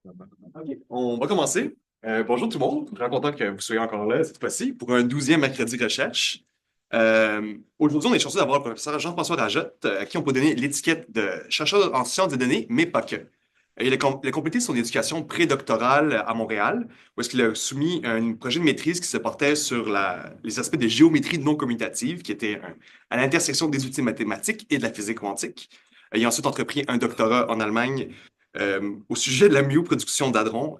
OK. On va commencer. Bonjour tout le monde. Je suis content que vous soyez encore là cette fois-ci pour un 12e mercredi recherche. Aujourd'hui, on est chanceux d'avoir le professeur Jean-François Rajotte, à qui on peut donner l'étiquette de chercheur en sciences des données, mais pas que. Il a complété son éducation prédoctorale à Montréal, où est-ce qu'il a soumis un projet de maîtrise qui se portait sur les aspects de géométrie non commutative, qui était à l'intersection des outils mathématiques et de la physique quantique. Il a ensuite entrepris un doctorat en Allemagne au sujet de la myoproduction d'hadrons.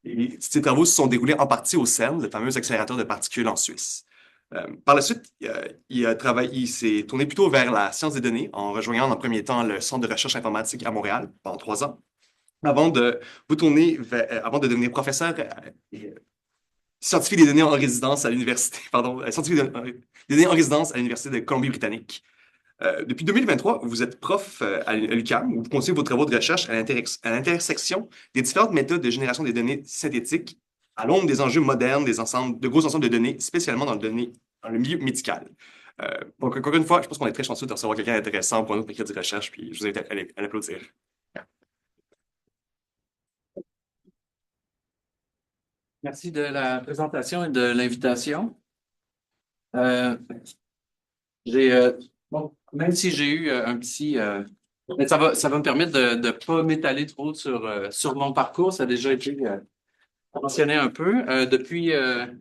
Et ces travaux se sont déroulés en partie au CERN, le fameux accélérateur de particules en Suisse. Par la suite, il s'est tourné plutôt vers la science des données en rejoignant en premier temps le Centre de recherche informatique à Montréal pendant 3 ans, avant de devenir professeur et scientifique des données en résidence à l'université, pardon, scientifique des données en résidence à l'Université de Colombie-Britannique. Depuis 2023, vous êtes prof à l'UQAM, où vous continuez vos travaux de recherche à l'intersection des différentes méthodes de génération des données synthétiques à l'aune des enjeux modernes de gros ensembles de données, spécialement dans le milieu médical. Donc, encore une fois, je pense qu'on est très chanceux de recevoir quelqu'un d'intéressant pour notre équipe de recherche, puis je vous invite à l'applaudir. Merci de la présentation et de l'invitation. Euh, bon, même si j'ai eu un petit, mais ça va me permettre de ne pas m'étaler trop sur mon parcours. Ça a déjà été mentionné un peu. Depuis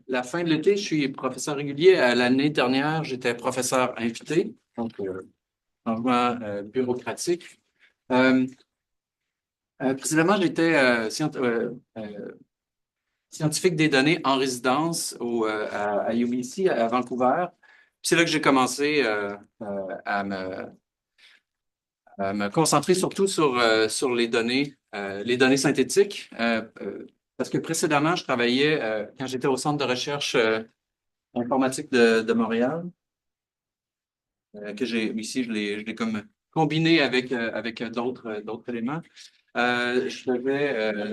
la fin de l'été, je suis professeur régulier. L'année dernière, j'étais professeur invité, donc changement bureaucratique. Euh, Précédemment, j'étais scientifique des données en résidence à UBC à Vancouver. C'est là que j'ai commencé à me concentrer surtout sur les données synthétiques. Parce que précédemment, je travaillais, quand j'étais au Centre de recherche informatique de Montréal, que je l'ai comme combiné avec d'autres éléments.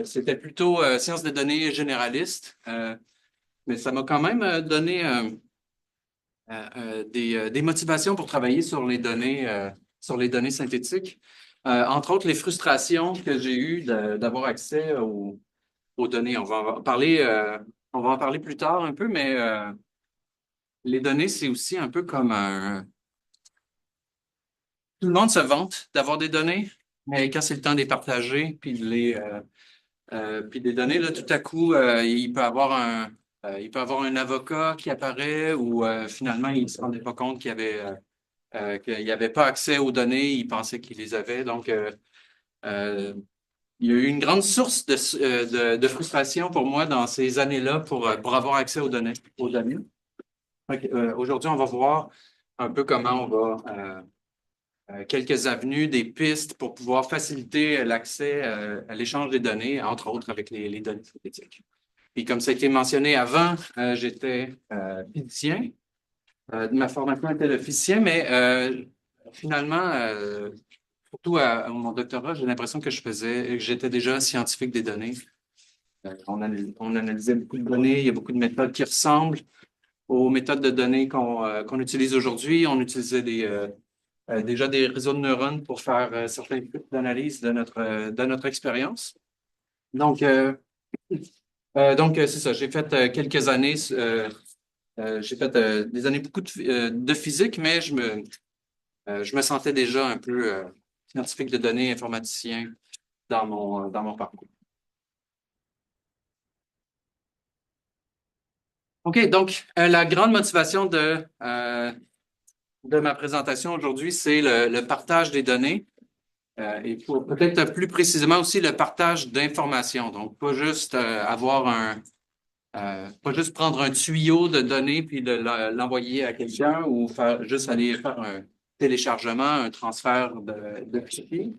C'était plutôt sciences de données généralistes, mais ça m'a quand même donné des motivations pour travailler sur les données synthétiques. Entre autres, les frustrations que j'ai eues d'avoir accès aux données. On va en parler plus tard un peu, mais les données, c'est aussi un peu comme tout le monde se vante d'avoir des données, mais quand c'est le temps de les partager, puis des données, là, tout à coup, il peut avoir un avocat qui apparaît ou finalement, il ne se rendait pas compte qu'il n'y avait pas accès aux données, il pensait qu'il les avait. Donc, euh, il y a eu une grande source de frustration pour moi dans ces années-là pour avoir accès aux données. Aujourd'hui, on va voir un peu comment on va quelques avenues, des pistes pour pouvoir faciliter l'accès à l'échange des données, entre autres avec les données synthétiques. Puis comme ça a été mentionné avant, j'étais physicien. Ma formation était de physicien, mais finalement, surtout à mon doctorat, j'ai l'impression que j'étais déjà scientifique des données. On analysait beaucoup de données, il y a beaucoup de méthodes qui ressemblent aux méthodes de données qu'on utilise aujourd'hui. On utilisait déjà des réseaux de neurones pour faire certains types d'analyse de notre expérience. Donc, c'est ça. J'ai fait quelques années, j'ai fait des années beaucoup de physique, mais je me sentais déjà un peu scientifique de données, informaticien dans mon parcours. OK, donc la grande motivation de ma présentation aujourd'hui, c'est le partage des données. Et peut-être plus précisément aussi le partage d'informations. Donc, pas juste pas juste prendre un tuyau de données puis l'envoyer à quelqu'un ou juste aller faire un téléchargement, un transfert de fichiers.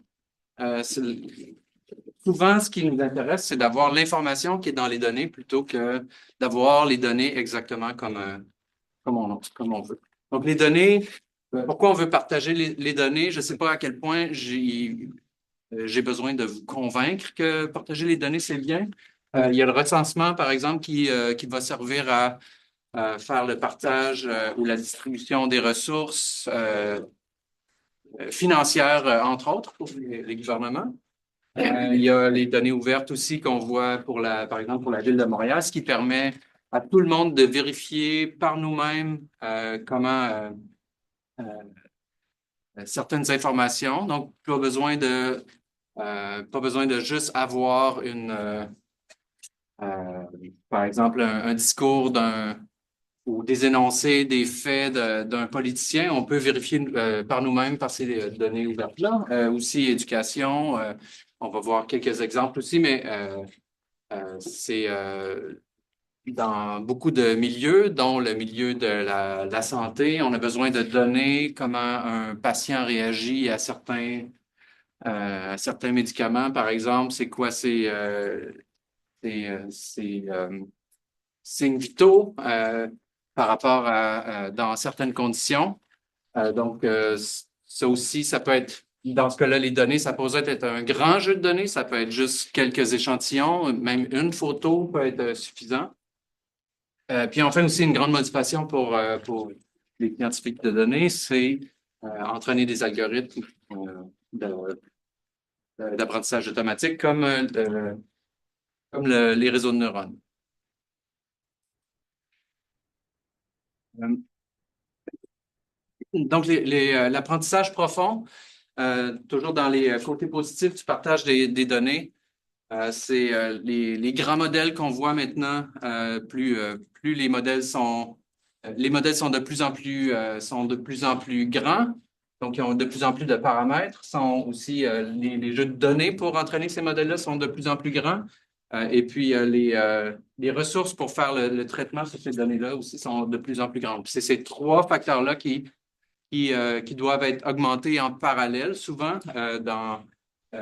Souvent, ce qui nous intéresse, c'est d'avoir l'information qui est dans les données plutôt que d'avoir les données exactement comme on veut. Donc, les données, pourquoi on veut partager les données? Je ne sais pas à quel point j'ai besoin de vous convaincre que partager les données, c'est bien. Il y a le recensement, par exemple, qui va servir à faire le partage ou la distribution des ressources financières, entre autres, pour les gouvernements. Il y a les données ouvertes aussi qu'on voit par exemple, pour la ville de Montréal, ce qui permet à tout le monde de vérifier par nous-mêmes comment certaines informations. Donc, pas besoin de juste avoir par exemple, un discours ou des énoncés, des faits d'un politicien. On peut vérifier par nous-mêmes par ces données ouvertes-là. Aussi, éducation. On va voir quelques exemples aussi, mais c'est dans beaucoup de milieux, dont le milieu de la santé. On a besoin de données, comment un patient réagit à certains médicaments, par exemple. C'est quoi ses signes vitaux par rapport dans certaines conditions. Ça aussi, ça peut être, dans ce cas-là, les données, ça peut être un grand jeu de données, ça peut être juste quelques échantillons, même une photo peut être suffisant. Puis enfin aussi, une grande motivation pour les scientifiques de données, c'est entraîner des algorithmes d'apprentissage automatique comme les réseaux de neurones. Donc, l'apprentissage profond, toujours dans les côtés positifs du partage des données, c'est les grands modèles qu'on voit maintenant. Plus les modèles sont sont de plus en plus grands, donc ils ont de plus en plus de paramètres. Sont aussi les jeux de données pour entraîner ces modèles-là sont de plus en plus grands. Et puis les ressources pour faire le traitement sur ces données-là aussi sont de plus en plus grandes. C'est ces trois facteurs-là qui doivent être augmentés en parallèle, souvent,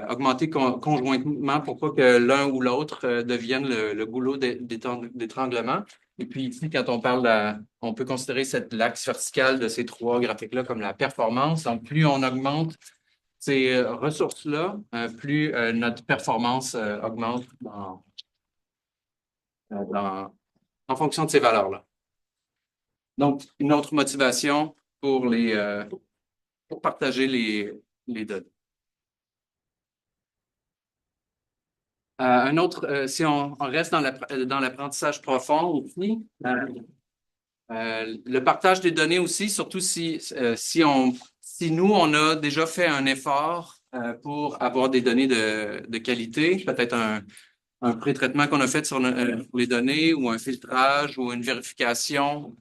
augmentés conjointement pour pas que l'un ou l'autre devienne le goulot d'étranglement. Et puis ici, quand on parle, on peut considérer l'axe vertical de ces trois graphiques-là comme la performance. Donc, plus on augmente ces ressources-là, plus notre performance augmente en fonction de ces valeurs-là. Donc, une autre motivation pour partager les données. Si on reste dans l'apprentissage profond aussi, le partage des données aussi, surtout si nous, on a déjà fait un effort pour avoir des données de qualité, peut-être un pré-traitement qu'on a fait sur les données ou un filtrage ou une vérification,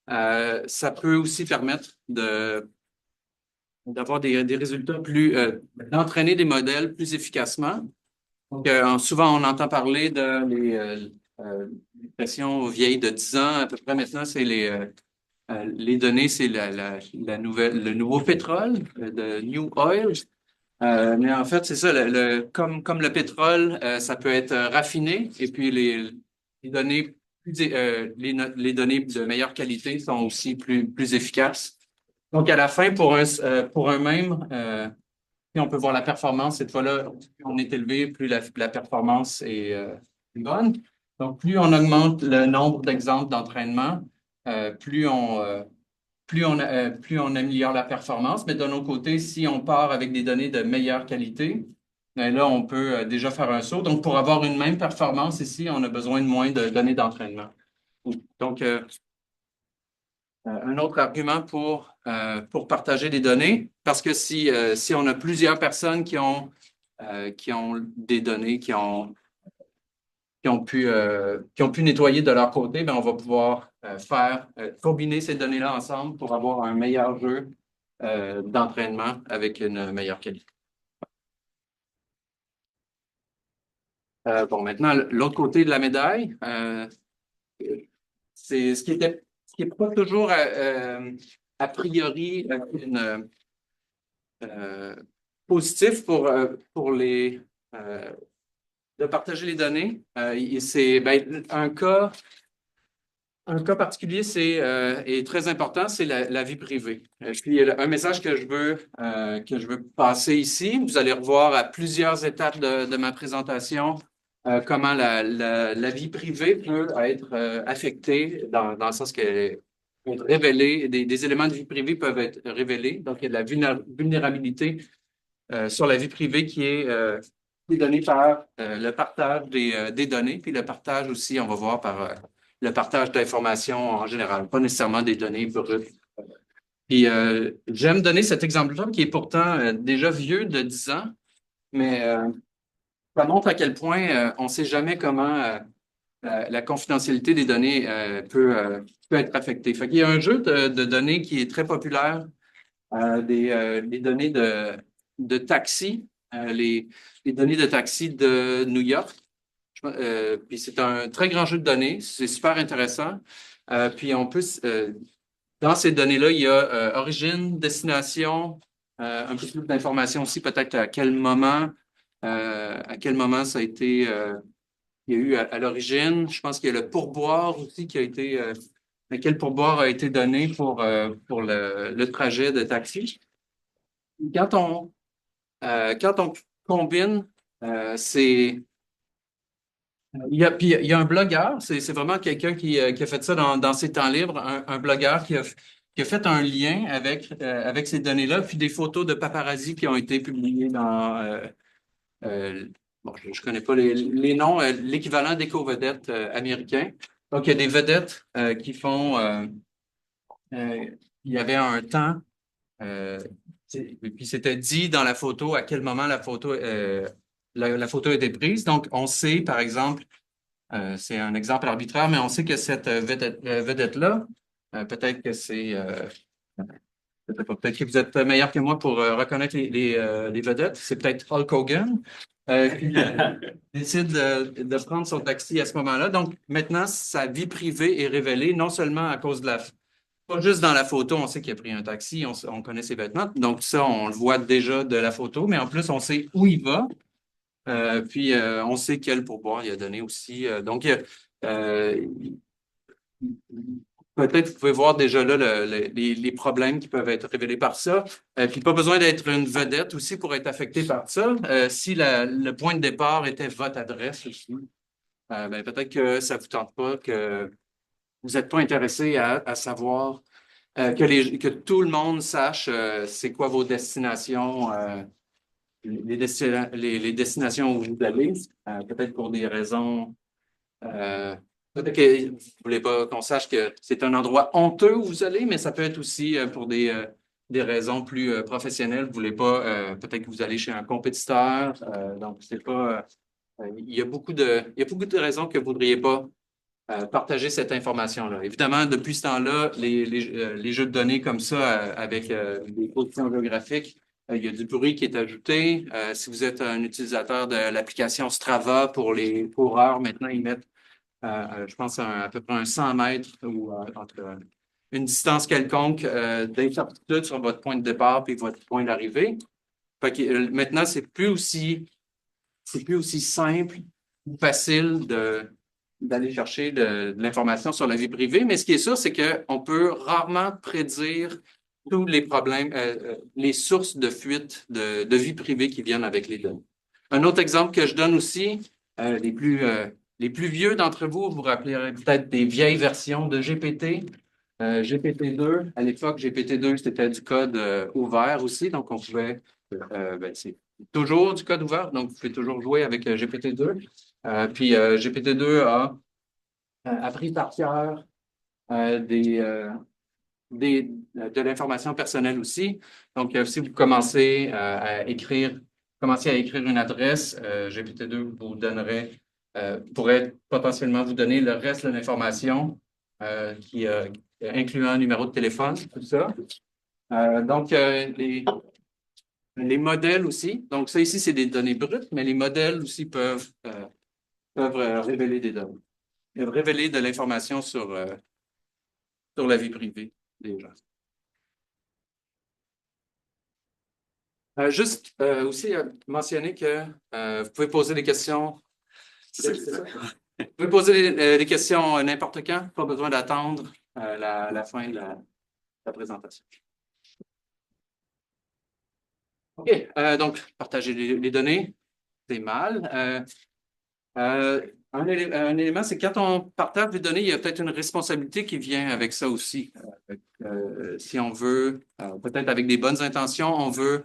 ça peut aussi permettre d'avoir des résultats d'entraîner des modèles plus efficacement. Donc, souvent, on entend parler de l'expression vieille de 10 ans. À peu près maintenant, c'est les données, c'est le nouveau pétrole, the new oil. Mais en fait, c'est ça, comme le pétrole, ça peut être raffiné et puis les données les données de meilleure qualité sont aussi plus efficaces. Donc, à la fin, pour un même, puis on peut voir la performance. Cette fois-là, plus on est élevé, plus la performance est plus bonne. Donc, plus on augmente le nombre d'exemples d'entraînement, plus on améliore la performance. Mais d'un autre côté, si on part avec des données de meilleure qualité, ben là, on peut déjà faire un saut. Donc, pour avoir une même performance ici, on a besoin de moins de données d'entraînement. Donc, un autre argument pour partager des données, parce que si on a plusieurs personnes qui ont des données qui ont pu nettoyer de leur côté, ben, on va pouvoir combiner ces données-là ensemble pour avoir un meilleur jeu d'entraînement avec une meilleure qualité. Bon, maintenant, l'autre côté de la médaille, c'est ce qui n'est pas toujours a priori positif pour de partager les données. C'est un cas particulier est très important, c'est la vie privée. Puis un message que je veux passer ici, vous allez revoir à plusieurs étapes de ma présentation comment la vie privée peut être affectée dans le sens qu'elle peut être révélée, des éléments de vie privée peuvent être révélés. Donc, il y a de la vulnérabilité sur la vie privée qui est les données par le partage des données, puis le partage aussi, on va voir par le partage d'informations en général, pas nécessairement des données brutes. Puis j'aime donner cet exemple-là qui est pourtant déjà vieux de 10 ans, mais ça montre à quel point on ne sait jamais comment la confidentialité des données peut être affectée. Fait qu'il y a un jeu de données qui est très populaire, des données de taxi, les données de taxi de New York. Puis c'est un très grand jeu de données, c'est super intéressant. Puis on peut, dans ces données-là, il y a origine, destination, un peu plus d'informations aussi, peut-être à quel moment ça a été, il y a eu à l'origine. Je pense qu'il y a le pourboire aussi qui a été, quel pourboire a été donné pour le trajet de taxi. Quand on, quand on combine, c'est puis il y a un blogueur, c'est vraiment quelqu'un qui a fait ça dans ses temps libres, un blogueur qui a fait un lien avec ces données-là, puis des photos de paparazzi qui ont été publiées dans, bon, je ne connais pas les noms, l'équivalent d'éco-vedettes américains. Donc, il y a des vedettes qui font, il y avait un temps, euh, puis c'était dit dans la photo à quel moment la photo a été prise. Donc, on sait, par exemple, c'est un exemple arbitraire, mais on sait que cette vedette-là, peut-être que c'est... peut-être que vous êtes meilleur que moi pour reconnaître les vedettes. C'est peut-être Hulk Hogan qui décide de prendre son taxi à ce moment-là. Donc, maintenant, sa vie privée est révélée, non seulement à cause de la... Pas juste dans la photo, on sait qu'il a pris un taxi, on connaît ses vêtements. Donc, ça, on le voit déjà de la photo, mais en plus, on sait où il va. Puis, on sait quel pourboire il a donné aussi. Donc, peut-être vous pouvez voir déjà là les problèmes qui peuvent être révélés par ça. Puis, pas besoin d'être une vedette aussi pour être affecté par ça. Si le point de départ était votre adresse aussi, ben, peut-être que ça ne vous tente pas, que vous n'êtes pas intéressé à savoir que tout le monde sache c'est quoi vos destinations. Les destinations où vous allez, peut-être pour des raisons, peut-être que vous ne voulez pas qu'on sache que c'est un endroit honteux où vous allez, mais ça peut être aussi pour des raisons plus professionnelles. Vous ne voulez pas, peut-être que vous allez chez un compétiteur, donc c'est pas, il y a beaucoup de raisons que vous ne voudriez pas partager cette information-là. Évidemment, depuis ce temps-là, les jeux de données comme ça, avec des positions géographiques, il y a du bruit qui est ajouté. Si vous êtes un utilisateur de l'application Strava pour les coureurs, maintenant, ils mettent, je pense, à peu près un 100 mètres ou entre une distance quelconque d'incertitude sur votre point de départ puis votre point d'arrivée. Fait que, maintenant, c'est plus aussi simple ou facile d'aller chercher de l'information sur la vie privée. Mais ce qui est sûr, c'est qu'on peut rarement prédire tous les problèmes, les sources de fuite de vie privée qui viennent avec les données. Un autre exemple que je donne aussi, les plus vieux d'entre vous, vous rappellerez peut-être des vieilles versions de GPT. GPT-2, à l'époque, GPT-2, c'était du code ouvert aussi, donc on pouvait, c'est toujours du code ouvert, donc vous pouvez toujours jouer avec GPT-2. Puis GPT-2 a appris par cœur de l'information personnelle aussi. Donc, si vous commencez à écrire une adresse, GPT-2 vous donnerait, pourrait potentiellement vous donner le reste de l'information incluant un numéro de téléphone, tout ça. Donc, les modèles aussi. Donc, ça ici, c'est des données brutes, mais les modèles aussi peuvent révéler des données, révéler de l'information sur la vie privée des gens. Juste aussi mentionner que vous pouvez poser des questions. Vous pouvez poser des questions n'importe quand, pas besoin d'attendre la fin de la présentation. OK, donc partager les données, c'est mal. Un élément, c'est quand on partage des données, il y a peut-être une responsabilité qui vient avec ça aussi. Si on veut, peut-être avec des bonnes intentions, on veut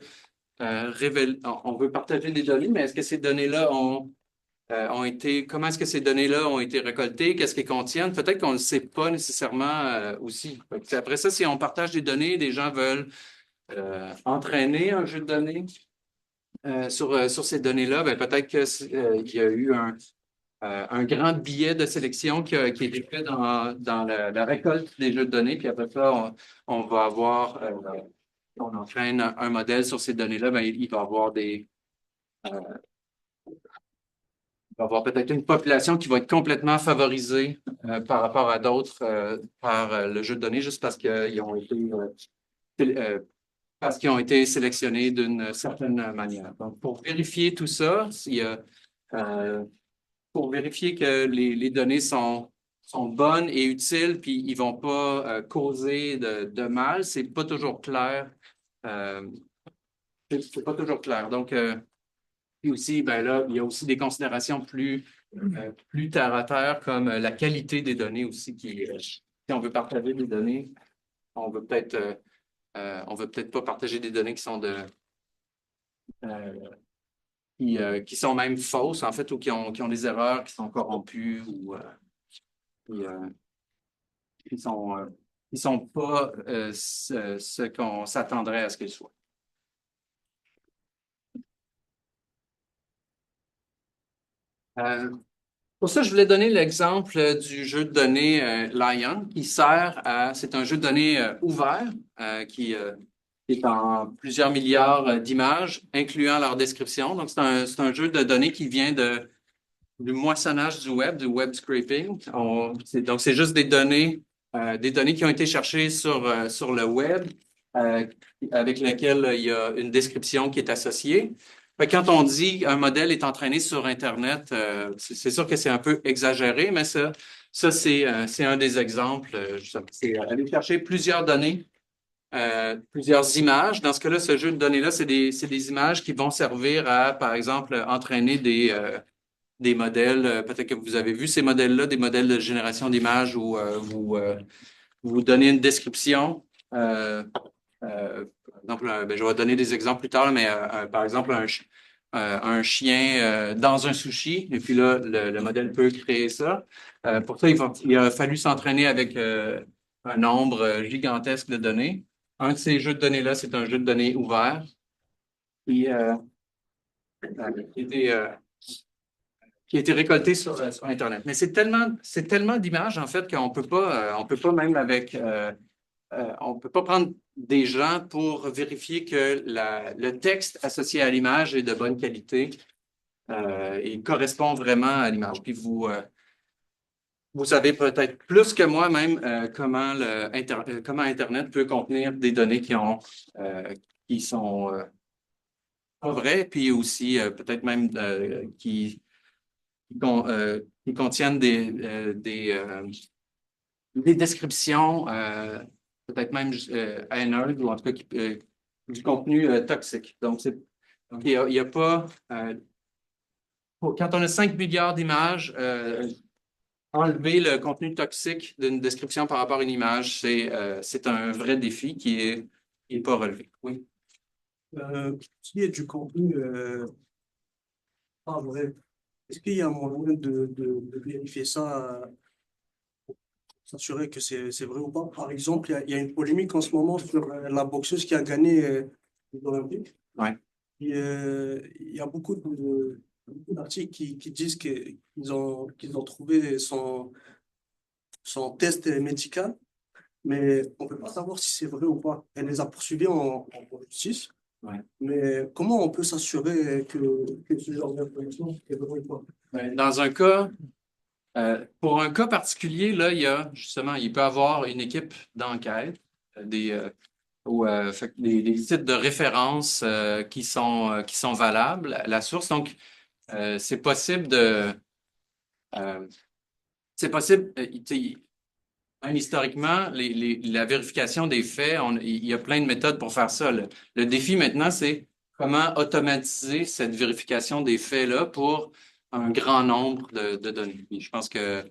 on veut partager des données, mais est-ce que ces données-là ont été, comment est-ce que ces données-là ont été récoltées? Qu'est-ce qu'elles contiennent? Peut-être qu'on ne le sait pas nécessairement aussi. Après ça, si on partage des données, des gens veulent entraîner un jeu de données sur ces données-là, ben, peut-être qu'il y a eu un grand billet de sélection qui a été fait dans la récolte des jeux de données, puis après ça, on va avoir, on entraîne un modèle sur ces données-là, ben, il va avoir il va avoir peut-être une population qui va être complètement favorisée par rapport à d'autres par le jeu de données, juste parce qu'ils ont été sélectionnés d'une certaine manière. Donc, pour vérifier tout ça, euh, pour vérifier que les données sont bonnes et utiles, puis ils ne vont pas causer de mal, c'est pas toujours clair. Euh, c'est pas toujours clair. Donc, puis aussi, ben là, il y a aussi des considérations plus terre à terre, comme la qualité des données aussi, si on veut partager des données, on veut peut-être pas partager des données qui sont euh, qui sont même fausses, en fait, ou qui ont des erreurs, qui sont corrompues ou qui, qui sont, euh, qui sont pas ce qu'on s'attendrait à ce qu'elles soient. Euh, pour ça, je voulais donner l'exemple du jeu de données Lion, c'est un jeu de données ouvert qui est en plusieurs milliards d'images, incluant leur description. Donc, c'est un jeu de données qui vient du moissonnage du web scraping. Donc, c'est juste des données qui ont été cherchées sur le web, euh, avec lesquelles il y a une description qui est associée. Fait que quand on dit un modèle est entraîné sur Internet, c'est sûr que c'est un peu exagéré, mais ça c'est un des exemples. C'est aller chercher plusieurs données, plusieurs images. Dans ce cas-là, ce jeu de données-là, c'est des images qui vont servir à, par exemple, entraîner des modèles. Peut-être que vous avez vu ces modèles-là, des modèles de génération d'images où vous donnez une description. Par exemple, ben, je vais donner des exemples plus tard, mais par exemple, un chien dans un sushi, et puis là, le modèle peut créer ça. Pour ça, il a fallu s'entraîner avec un nombre gigantesque de données. Un de ces jeux de données-là, c'est un jeu de données ouvert qui, qui était qui a été récolté sur Internet. Mais c'est tellement d'images, en fait, on peut pas même on peut pas prendre des gens pour vérifier que le texte associé à l'image est de bonne qualité et correspond vraiment à l'image. Puis vous savez peut-être plus que moi même comment Internet peut contenir des données qui sont pas vraies, puis aussi peut-être même qui contiennent des descriptions, peut-être même haineuses, ou en tout cas du contenu toxique. Donc, il y a pas. Quand on a 5 milliards d'images, enlever le contenu toxique d'une description par rapport à une image, c'est un vrai défi qui est pas relevé. Oui. S'il y a du contenu pas vrai, est-ce qu'il y a un moyen de vérifier ça, s'assurer que c'est vrai ou pas? Par exemple, il y a une polémique en ce moment sur la boxeuse qui a gagné les Olympiques. Ouais. Il y a beaucoup d'articles qui disent qu'ils ont trouvé son test médical, mais on ne peut pas savoir si c'est vrai ou pas. Elle les a poursuivis en justice. Ouais. Mais comment on peut s'assurer que ce genre d'information est vrai ou pas? Ben, pour un cas particulier, là, il peut y avoir une équipe d'enquête, fait que des sites de référence qui sont valables à la source. Donc, c'est possible c'est possible, même historiquement, la vérification des faits, il y a plein de méthodes pour faire ça. Le défi maintenant, c'est comment automatiser cette vérification des faits-là pour un grand nombre de données. Puis je pense que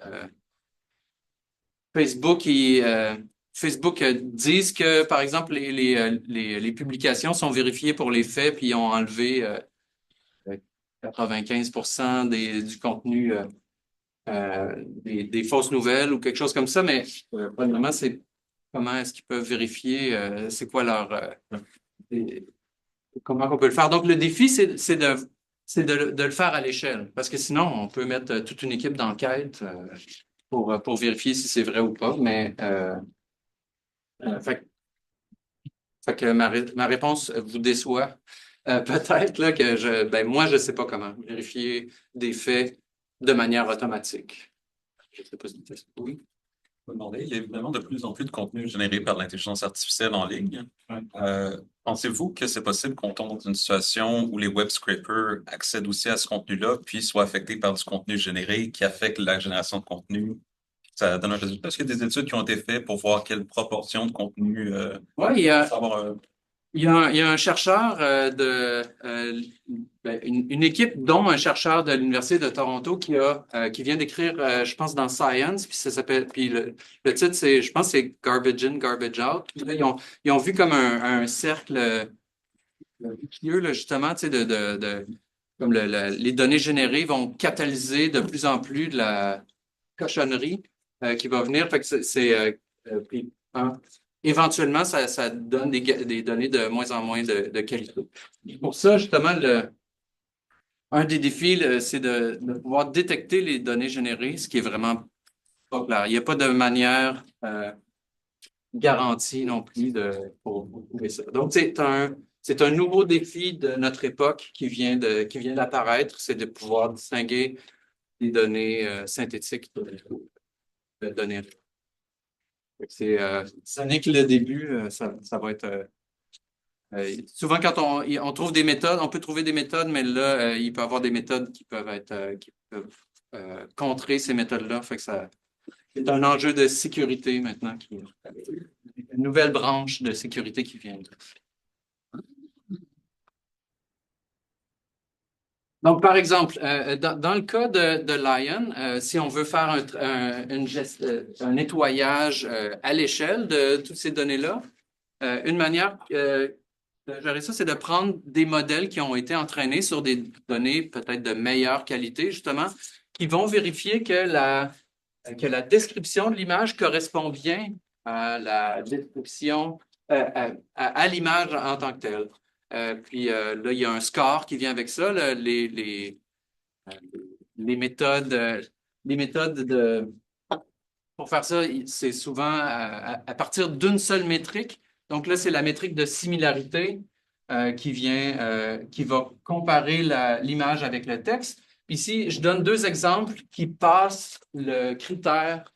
euh, Facebook, Facebook disent que, par exemple, les publications sont vérifiées pour les faits, puis ils ont enlevé 95% du contenu des fausses nouvelles ou quelque chose comme ça, mais probablement, c'est comment est-ce qu'ils peuvent vérifier, c'est quoi comment on peut le faire. Donc, le défi, c'est de le faire à l'échelle, parce que sinon, on peut mettre toute une équipe d'enquête pour vérifier si c'est vrai ou pas, mais fait que ma réponse vous déçoit. Peut-être là, moi, je ne sais pas comment vérifier des faits de manière automatique. Je ne sais pas si tu fais oui. Je me demandais, il y a évidemment de plus en plus de contenu généré par l'intelligence artificielle en ligne. Ouais. Pensez-vous que c'est possible qu'on tombe dans une situation où les web scrapers accèdent aussi à ce contenu-là, puis soient affectés par du contenu généré qui affecte la génération de contenu? Ça donne un résultat. Est-ce qu'il y a des études qui ont été faites pour voir quelle proportion de contenu Oui, il y a, savoir, il y a un chercheur une équipe, dont un chercheur de l'Université de Toronto qui vient d'écrire, je pense, dans Science, puis ça s'appelle, puis le titre, je pense, c'est Garbage In, Garbage Out. Puis là, ils ont vu comme un cercle vicieux, là, justement, tu sais, comme les données générées vont catalyser de plus en plus de la cochonnerie qui va venir. Fait que puis, éventuellement, ça donne des données de moins en moins de qualité. Pour ça, justement, un des défis, c'est de pouvoir détecter les données générées, ce qui est vraiment pas clair. Il n'y a pas de manière garantie non plus pour trouver ça. Donc, c'est un nouveau défi de notre époque qui vient d'apparaître, c'est de pouvoir distinguer les données synthétiques de données. Ce n'est que le début, ça va être. Souvent, quand on trouve des méthodes, on peut trouver des méthodes, mais là, il peut y avoir des méthodes qui peuvent contrer ces méthodes-là. Fait que c'est un enjeu de sécurité maintenant, une nouvelle branche de sécurité qui vient. Donc, par exemple, dans le cas de Lion, si on veut faire un nettoyage à l'échelle de toutes ces données-là, une manière de gérer ça, c'est de prendre des modèles qui ont été entraînés sur des données peut-être de meilleure qualité, justement, qui vont vérifier que la description de l'image correspond bien à la description, à l'image en tant que telle. Puis là, il y a un score qui vient avec ça. Là, les méthodes, pour faire ça, c'est souvent à partir d'une seule métrique. Donc là, c'est la métrique de similarité qui va comparer l'image avec le texte. Ici, je donne deux exemples qui passent le critère,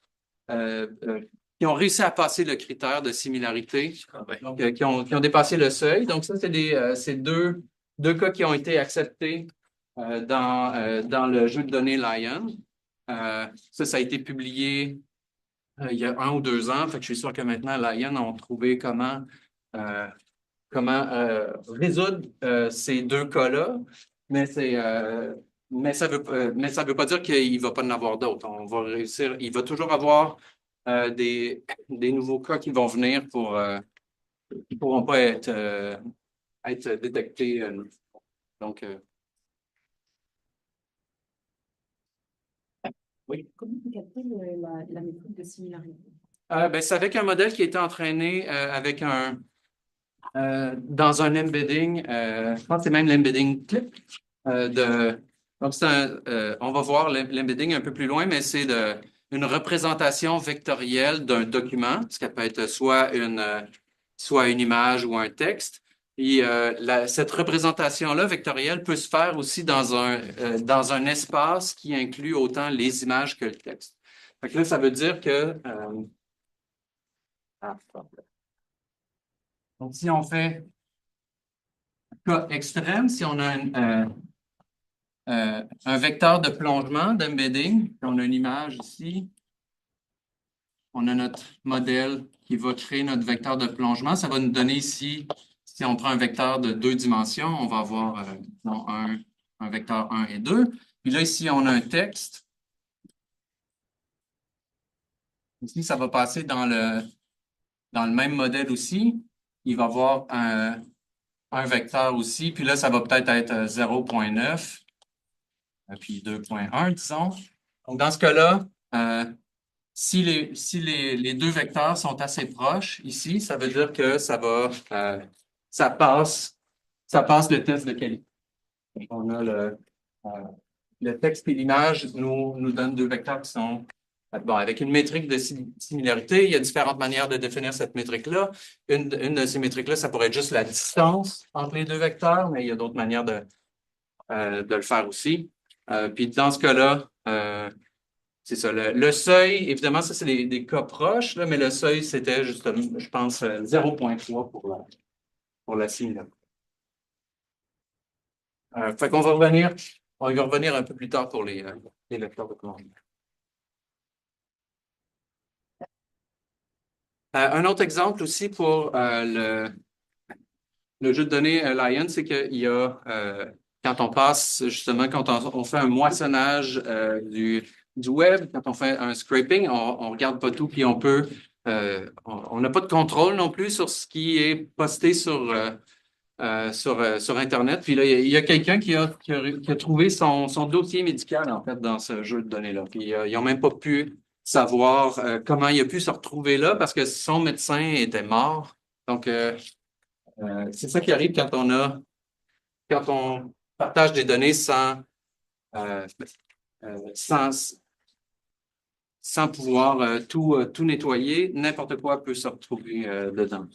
qui ont réussi à passer le critère de similarité, donc qui ont dépassé le seuil. Donc ça, c'est deux cas qui ont été acceptés dans le jeu de données Lion. Ça a été publié il y a 1 ou 2 ans. Fait que je suis sûr que maintenant, Lion ont trouvé comment résoudre ces deux cas-là, mais ça veut pas dire qu'il ne va pas en avoir d'autres. On va réussir. Il va toujours avoir des nouveaux cas qui vont venir qui ne pourront pas être détectés. Donc, oui. Comment vous calculez la méthode de similarité? C'est avec un modèle qui a été entraîné dans un embedding, je pense que c'est même l'embedding clip. Donc, on va voir l'embedding un peu plus loin, mais c'est une représentation vectorielle d'un document, ce qui peut être soit une image ou un texte. Et cette représentation-là vectorielle peut se faire aussi dans un espace qui inclut autant les images que le texte. Donc là, ça veut dire que donc, si on fait un cas extrême, si on a un vecteur de plongement d'embedding, on a une image ici, on a notre modèle qui va créer notre vecteur de plongement. Ça va nous donner ici, si on prend un vecteur de 2 dimensions, on va avoir un vecteur 1 et 2. Puis là, ici, on a un texte. Ici, ça va passer dans dans le même modèle aussi, il va avoir un vecteur aussi, puis là, ça va peut-être être 0,9, puis 2,1, disons. Donc, dans ce cas-là, si les deux vecteurs sont assez proches ici, ça veut dire que ça passe, ça passe le test de qualité. Donc, on a euh, le texte et l'image nous donnent deux vecteurs qui sont bon, avec une métrique de similarité. Il y a différentes manières de définir cette métrique-là. Une de ces métriques-là, ça pourrait être juste la distance entre les deux vecteurs, mais il y a d'autres manières de le faire aussi. Puis dans ce cas-là, c'est ça. Le seuil, évidemment, ça, c'est des cas proches, là, mais le seuil, c'était justement, je pense, 0,3 pour la similarité. Fait qu'on va y revenir un peu plus tard pour les vecteurs de commande. Un autre exemple aussi pour le jeu de données Lion, c'est qu'il y a, quand on passe, justement, quand on fait un moissonnage du web, quand on fait un scraping, on regarde pas tout, puis on n'a pas de contrôle non plus sur ce qui est posté sur Internet. Puis là, il y a quelqu'un qui a trouvé son dossier médical, en fait, dans ce jeu de données-là. Puis ils n'ont même pas pu savoir comment il a pu se retrouver là parce que son médecin était mort. Donc, c'est ça qui arrive quand on partage des données euh, sans, sans pouvoir tout nettoyer. N'importe quoi peut se retrouver dedans.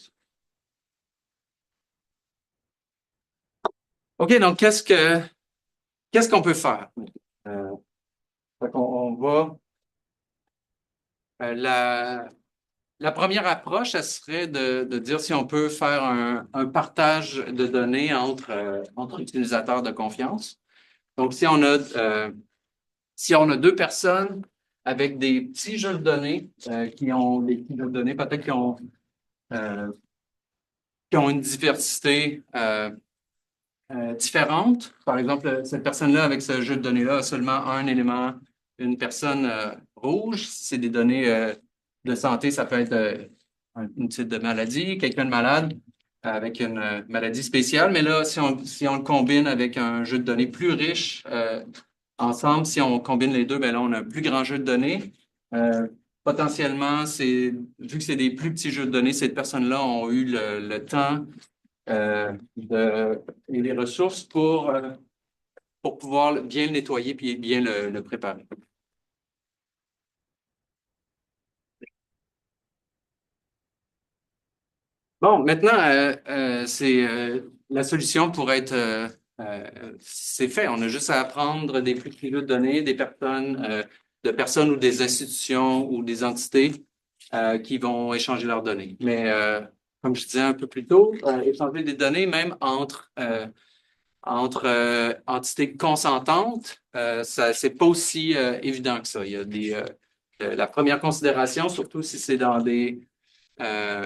OK, donc qu'est-ce qu'on peut faire? On va. La première approche, ça serait de dire si on peut faire un partage de données entre utilisateurs de confiance. Donc, si on a deux personnes avec des petits jeux de données qui ont des petits jeux de données, peut-être qui ont une diversité différente. Par exemple, cette personne-là, avec ce jeu de données-là, a seulement un élément, une personne rouge. Si c'est des données de santé, ça peut être une type de maladie, quelqu'un de malade avec une maladie spéciale. Mais là, si on le combine avec un jeu de données plus riche ensemble, si on combine les deux, ben là, on a un plus grand jeu de données. Potentiellement, vu que c'est des plus petits jeux de données, ces personnes-là ont eu le temps et les ressources pour pouvoir bien le nettoyer et bien le préparer. Bon, maintenant, la solution pour être, c'est fait. On a juste à apprendre des plus petits jeux de données, de personnes ou des institutions ou des entités qui vont échanger leurs données. Mais comme je disais un peu plus tôt, échanger des données même entre entités consentantes, c'est pas aussi évident que ça. Il y a la première considération, surtout si c'est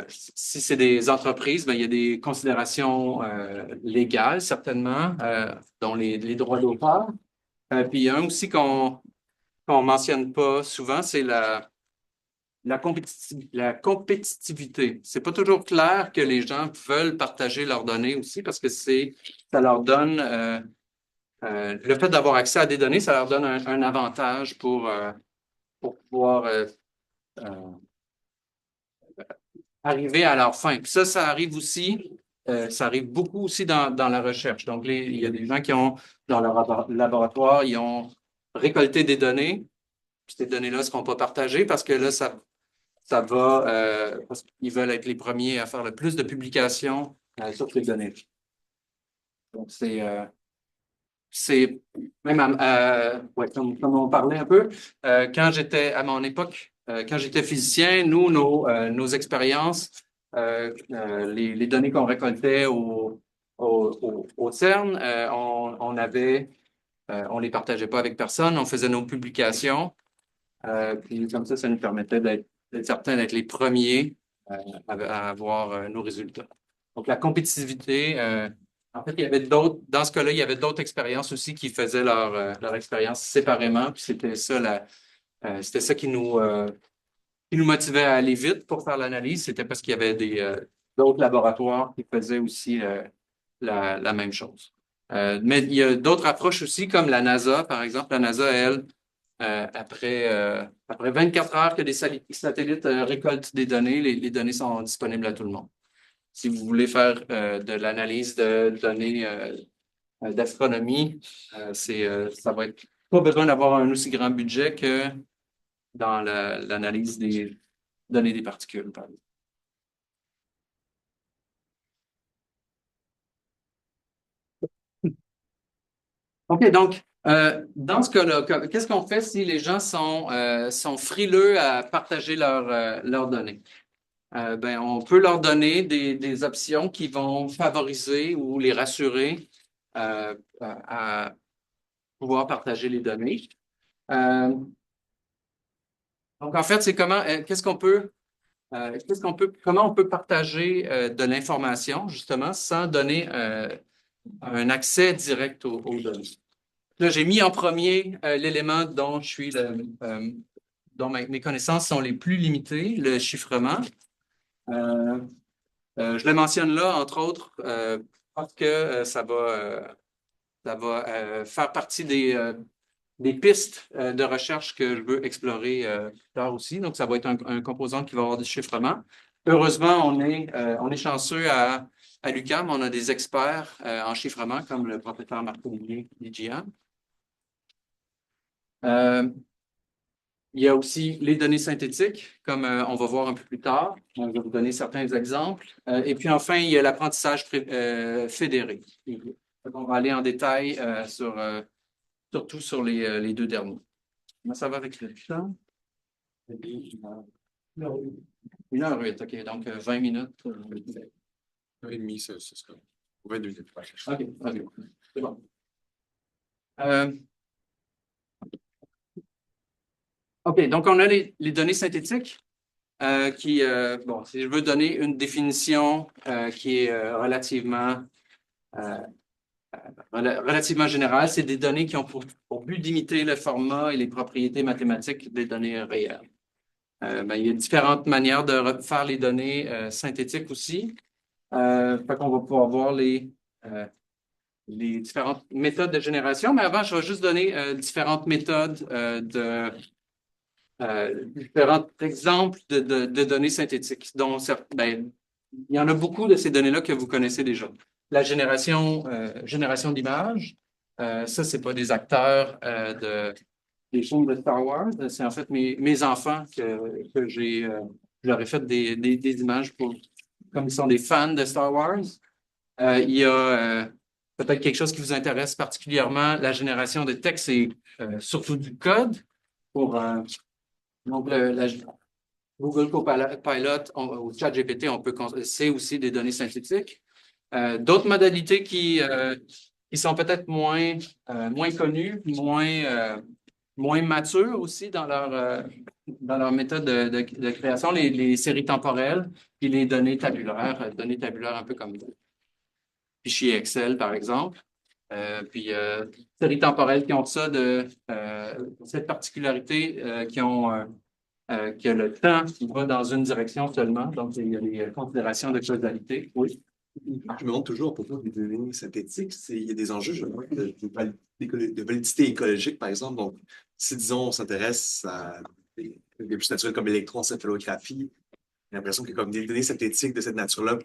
si c'est des entreprises, ben, il y a des considérations légales, certainement, dont les droits d'auteur. Puis il y a un aussi qu'on mentionne pas souvent, c'est la compétitivité. C'est pas toujours clair que les gens veulent partager leurs données aussi parce que ça leur donne le fait d'avoir accès à des données, ça leur donne un avantage pour pouvoir arriver à leur fin. Puis ça arrive aussi, ça arrive beaucoup aussi dans la recherche. Donc, il y a des gens qui ont, dans leur laboratoire, ils ont récolté des données, puis ces données-là ne seront pas partagées parce que là, ça va, parce qu'ils veulent être les premiers à faire le plus de publications sur ces données. Donc, c'est même, ouais, comme on parlait un peu, quand j'étais à mon époque, quand j'étais physicien, nos expériences, les données qu'on récoltait au CERN, on les partageait pas avec personne, on faisait nos publications, puis comme ça nous permettait d'être certains d'être les premiers à avoir nos résultats. Donc, la compétitivité, en fait, il y avait dans ce cas-là, il y avait d'autres expériences aussi qui faisaient leur expérience séparément, puis c'était ça qui nous qui nous motivait à aller vite pour faire l'analyse, c'était parce qu'il y avait d'autres laboratoires qui faisaient aussi la même chose. Mais il y a d'autres approches aussi, comme la NASA, par exemple. La NASA, elle, après 24 heures que des satellites récoltent des données, les données sont disponibles à tout le monde. Si vous voulez faire de l'analyse de données d'astronomie, ça va être pas besoin d'avoir un aussi grand budget que dans l'analyse des données des particules, par exemple. OK, donc, dans ce cas-là, qu'est-ce qu'on fait si les gens sont frileux à partager leurs données? Ben, on peut leur donner des options qui vont favoriser ou les rassurer à pouvoir partager les données. Donc, en fait, c'est comment on peut partager de l'information, justement, sans donner un accès direct aux données. Là, j'ai mis en premier l'élément dont dont mes connaissances sont les plus limitées, le chiffrement. Je le mentionne là, entre autres, parce que ça va faire partie des pistes de recherche que je veux explorer plus tard aussi. Donc, ça va être un composant qui va avoir du chiffrement. Heureusement, on est chanceux à l'UQAM. On a des experts en chiffrement, comme le professeur Marc-Olivier Ligian. Il y a aussi les données synthétiques, comme on va voir un peu plus tard. Je vais vous donner certains exemples. Et puis enfin, il y a l'apprentissage fédéré. On va aller en détail surtout sur les deux derniers. Comment ça va avec le temps? 1h08, OK. Donc, 20 minutes. 1h30, ça sera 22 minutes. OK, c'est bon. OK, donc on a les données synthétiques bon, si je veux donner une définition qui est relativement générale, c'est des données qui ont pour but d'imiter le format et les propriétés mathématiques des données réelles. Ben, il y a différentes manières de faire les données synthétiques aussi. Fait qu'on va pouvoir voir les différentes méthodes de génération, mais avant, je vais juste donner différentes méthodes différents exemples de données synthétiques, dont ben, il y en a beaucoup de ces données-là que vous connaissez déjà. La génération d'images, ça, c'est pas des acteurs des films de Star Wars, c'est en fait mes enfants que je leur ai fait des images comme ils sont des fans de Star Wars. Il y a peut-être quelque chose qui vous intéresse particulièrement, la génération de texte et surtout du code pour donc, Google Copilot ou ChatGPT, c'est aussi des données synthétiques. D'autres modalités qui sont peut-être moins connues, moins matures aussi dans leur méthode de création, les séries temporelles et les données tabulaires un peu comme fichier Excel, par exemple. Puis, séries temporelles qui ont cette particularité que le temps va dans une direction seulement. Donc, il y a des considérations de causalité. Oui. Je me demande toujours, pour des données synthétiques, il y a des enjeux, je vois, de validité écologique, par exemple. Donc, si, disons, on s'intéresse à des plus naturels comme l'électroencéphalographie, j'ai l'impression que comme des données synthétiques de cette nature-là,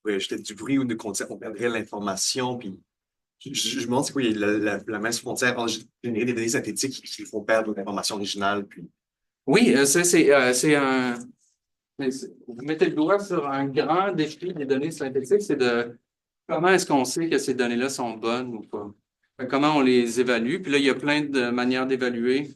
pourraient jeter du bruit ou on perdrait l'information. Puis, je me demande c'est quoi la mince frontière entre générer des données synthétiques qui font perdre l'information originale. Puis... Oui, c'est un. Vous mettez le doigt sur un grand défi des données synthétiques, c'est de comment est-ce qu'on sait que ces données-là sont bonnes ou pas? Comment on les évalue? Puis là, il y a plein de manières d'évaluer.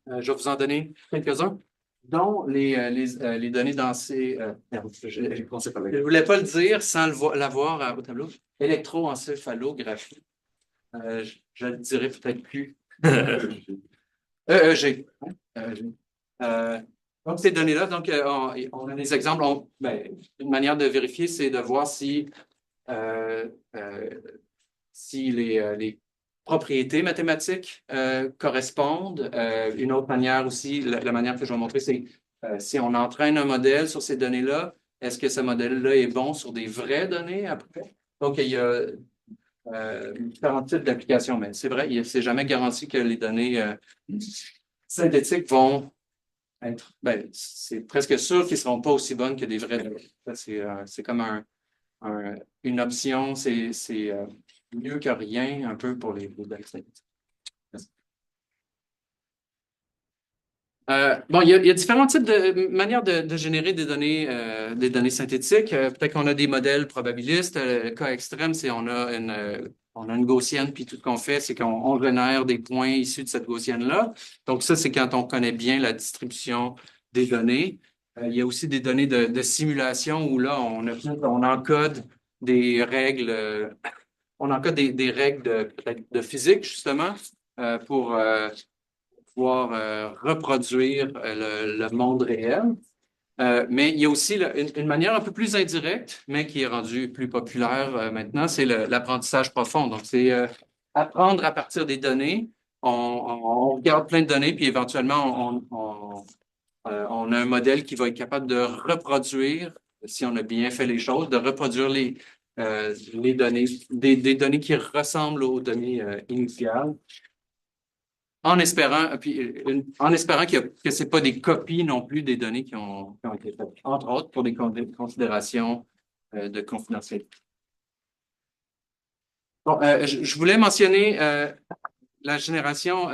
Je vais vous en donner quelques-uns, dont les données dans ces. Je ne voulais pas le dire sans l'avoir au tableau. Électroencéphalographie. Je le dirai peut-être plus. EEG. Donc, ces données-là, donc, on a des exemples. Une manière de vérifier, c'est de voir si les propriétés mathématiques correspondent. Une autre manière aussi, la manière que je vais montrer, c'est si on entraîne un modèle sur ces données-là, est-ce que ce modèle-là est bon sur des vraies données après? Donc, il y a différents types d'applications, mais c'est vrai, c'est jamais garanti que les données synthétiques vont être, ben, c'est presque sûr qu'ils ne seront pas aussi bonnes que des vraies données. C'est comme une option, c'est mieux que rien un peu pour les données synthétiques. Bon, il y a différents types de manières de générer des données synthétiques. Peut-être qu'on a des modèles probabilistes. Le cas extrême, c'est on a une gaussienne, puis tout ce qu'on fait, c'est qu'on génère des points issus de cette gaussienne-là. Donc, ça, c'est quand on connaît bien la distribution des données. Il y a aussi des données de simulation où là, on encode des règles, on encode des règles de physique, justement, pour pouvoir reproduire le monde réel. Mais il y a aussi une manière un peu plus indirecte, mais qui est rendue plus populaire maintenant, c'est l'apprentissage profond. Donc, c'est apprendre à partir des données. On regarde plein de données, puis éventuellement, on a un modèle qui va être capable de reproduire, si on a bien fait les choses, de reproduire les données, des données qui ressemblent aux données initiales. En espérant, que ce n'est pas des copies non plus des données qui ont été faites, entre autres pour des considérations de confidentialité. Bon, je voulais mentionner la génération,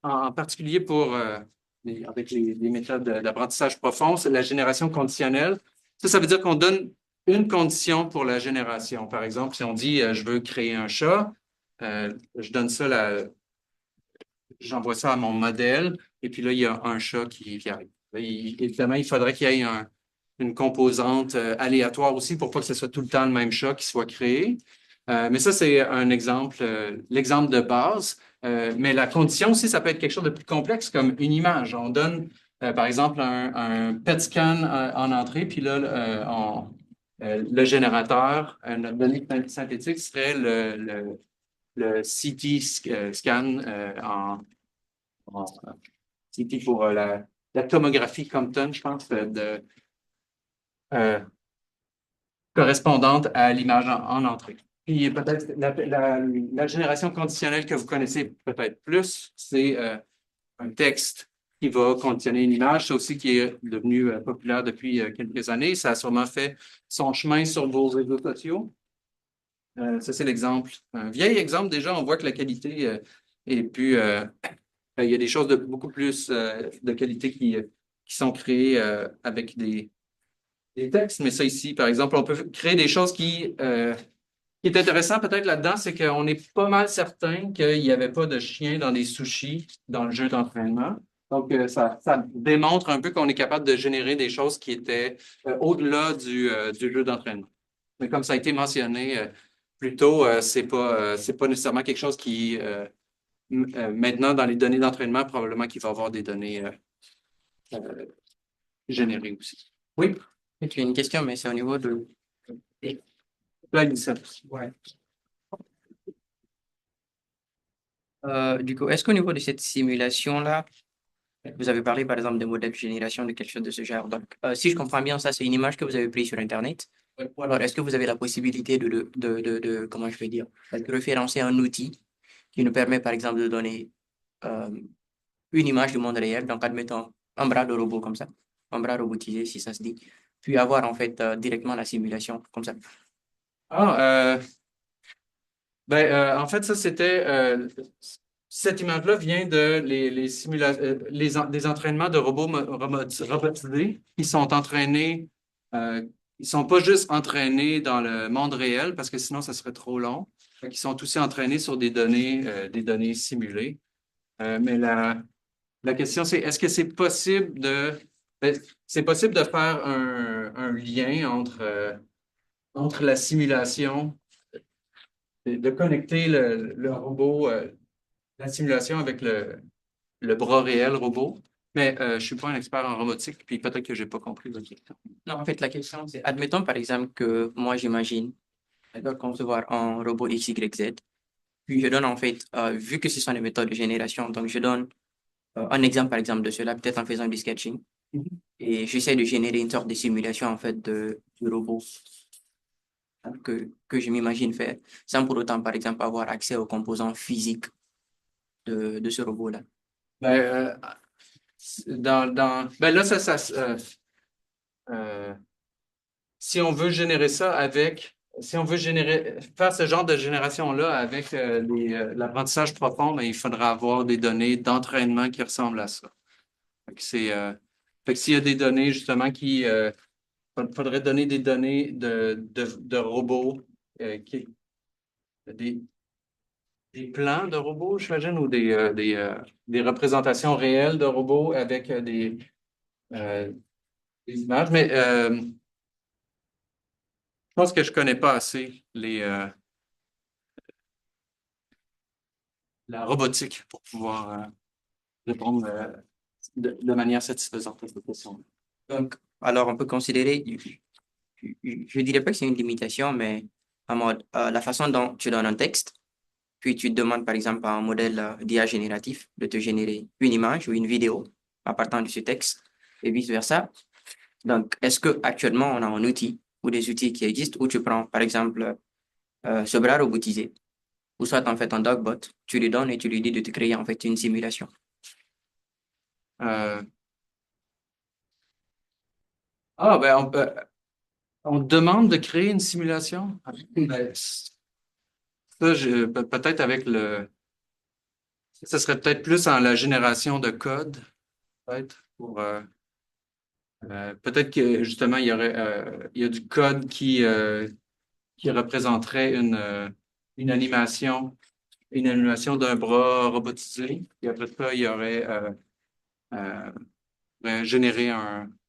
en particulier avec les méthodes d'apprentissage profond, c'est la génération conditionnelle. Ça veut dire qu'on donne une condition pour la génération. Par exemple, si on dit je veux créer un chat, je donne ça j'envoie ça à mon modèle, et puis là, il y a un chat qui arrive. Évidemment, il faudrait qu'il y ait une composante aléatoire aussi pour pas que ce soit tout le temps le même chat qui soit créé. Mais ça, c'est un exemple, l'exemple de base. Mais la condition aussi, ça peut être quelque chose de plus complexe, comme une image. On donne, par exemple, un PET scan en entrée, puis là, le générateur, notre donnée synthétique serait le CT scan CT pour la tomographie Compton, je pense, correspondante à l'image en entrée. Puis peut-être la génération conditionnelle que vous connaissez peut-être plus, c'est un texte qui va conditionner une image. C'est aussi qui est devenu populaire depuis quelques années. Ça a sûrement fait son chemin sur vos réseaux sociaux. Ça, c'est l'exemple. Un vieil exemple, déjà, on voit que la qualité est plus... il y a des choses de beaucoup plus de qualité qui sont créées avec des textes. Mais ça ici, par exemple, on peut créer des choses qui est intéressant peut-être là-dedans, c'est qu'on est pas mal certain qu'il n'y avait pas de chien dans des sushis dans le jeu d'entraînement. Donc, ça démontre un peu qu'on est capable de générer des choses qui étaient au-delà du jeu d'entraînement. Mais comme ça a été mentionné plus tôt, c'est pas nécessairement quelque chose qui, maintenant, dans les données d'entraînement, probablement qu'il va y avoir des données générées aussi. Oui? J'ai une question, mais c'est au niveau de... Là, il dit Ouais. Du coup, est-ce qu'au niveau de cette simulation-là, vous avez parlé par exemple des modèles de génération de quelque chose de ce genre. Donc, si je comprends bien, ça, c'est une image que vous avez prise sur Internet. Ou alors, est-ce que vous avez la possibilité comment je vais dire, de référencer un outil qui nous permet par exemple de donner une image du monde réel, donc admettons un bras de robot comme ça, un bras robotisé, si ça se dit, puis avoir en fait directement la simulation comme ça. En fait, ça, c'était. Cette image-là vient de des entraînements de robots robotisés qui sont entraînés. Ils ne sont pas juste entraînés dans le monde réel parce que sinon, ça serait trop long. Ils sont aussi entraînés sur des données simulées. Mais la question, c'est est-ce que c'est possible c'est possible de faire un lien entre la simulation, de connecter le robot, la simulation avec le bras réel robot. Mais je ne suis pas un expert en robotique, puis peut-être que je n'ai pas compris votre question. Non, en fait, la question, c'est, admettons par exemple que moi, j'imagine, je dois concevoir un robot XYZ, puis je donne en fait, vu que ce sont des méthodes de génération, donc je donne un exemple par exemple de cela, peut-être en faisant du sketching. et j'essaie de générer une sorte de simulation en fait du robot que je m'imagine faire, sans pour autant, par exemple, avoir accès aux composants physiques de ce robot-là. Ben, ben là, si on veut générer ça si on veut faire ce genre de génération-là avec l'apprentissage profond, ben, il faudra avoir des données d'entraînement qui ressemblent à ça. Fait que s'il y a des données justement faudrait donner des données de robots, des, des plans de robots, j'imagine, ou des représentations réelles de robots avec euh, des images. Mais je pense que je connais pas assez la robotique pour pouvoir répondre de manière satisfaisante à cette question. Donc, alors on peut considérer, je dirais pas que c'est une limitation, mais en mode, la façon dont tu donnes un texte, puis tu demandes par exemple à un modèle d'IA génératif de te générer une image ou une vidéo en partant de ce texte et vice-versa. Donc, est-ce que actuellement on a un outil ou des outils qui existent où tu prends par exemple ce bras robotisé ou soit en fait un dogbot, tu lui donnes et tu lui dis de te créer en fait une simulation. Ben, on demande de créer une simulation. Ben, ça, peut-être avec ça serait peut-être plus en la génération de code, peut-être, peut-être que justement, il y a du code qui représenterait une animation, d'un bras robotisé. Et après ça, il y aurait généré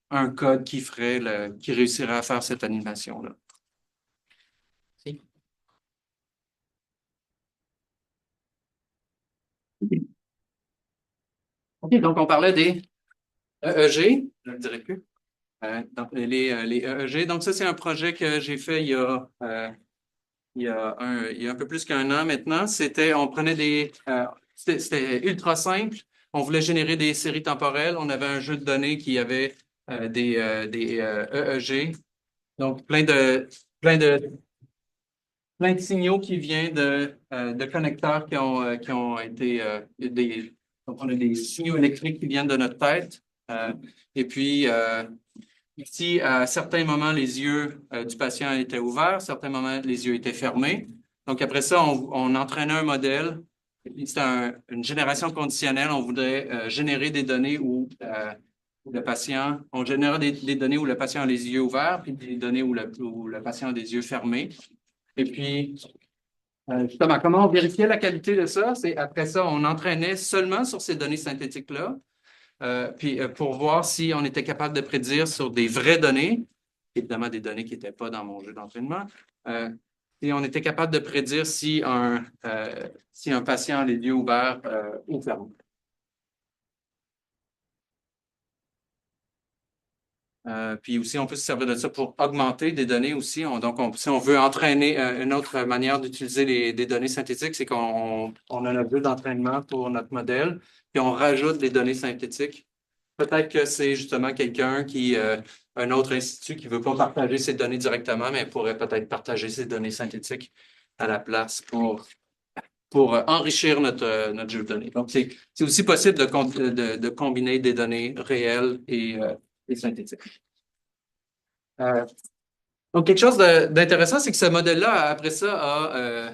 un code qui réussirait à faire cette animation-là. Si. OK, donc on parlait des EEG, je ne dirais plus. Donc, les EEG. Donc, ça, c'est un projet que j'ai fait il y a un peu plus qu'un an maintenant. On prenait c'était ultra simple. On voulait générer des séries temporelles. On avait un jeu de données qui avait des EEG. Donc, plein de signaux qui viennent de connecteurs qui ont été donc on a des signaux électriques qui viennent de notre tête. Et puis, ici, à certains moments, les yeux du patient étaient ouverts, à certains moments, les yeux étaient fermés. Donc, après ça, on entraînait un modèle. C'était une génération conditionnelle. On voudrait générer des données où on générait des données où le patient a les yeux ouverts, puis des données où le patient a des yeux fermés. Et puis, justement, comment on vérifiait la qualité de ça? C'est après ça, on entraînait seulement sur ces données synthétiques-là. Puis pour voir si on était capable de prédire sur des vraies données, évidemment des données qui n'étaient pas dans mon jeu d'entraînement, et on était capable de prédire si un patient a les yeux ouverts ou fermés. Puis aussi, on peut se servir de ça pour augmenter des données aussi. Si on veut entraîner une autre manière d'utiliser des données synthétiques, c'est qu'on a notre jeu d'entraînement pour notre modèle, puis on rajoute des données synthétiques. Peut-être que c'est justement un autre institut qui ne veut pas partager ses données directement, mais pourrait peut-être partager ses données synthétiques à la place pour enrichir notre jeu de données. Donc, c'est aussi possible de combiner des données réelles et synthétiques. Donc, quelque chose d'intéressant, c'est que ce modèle-là, après ça, a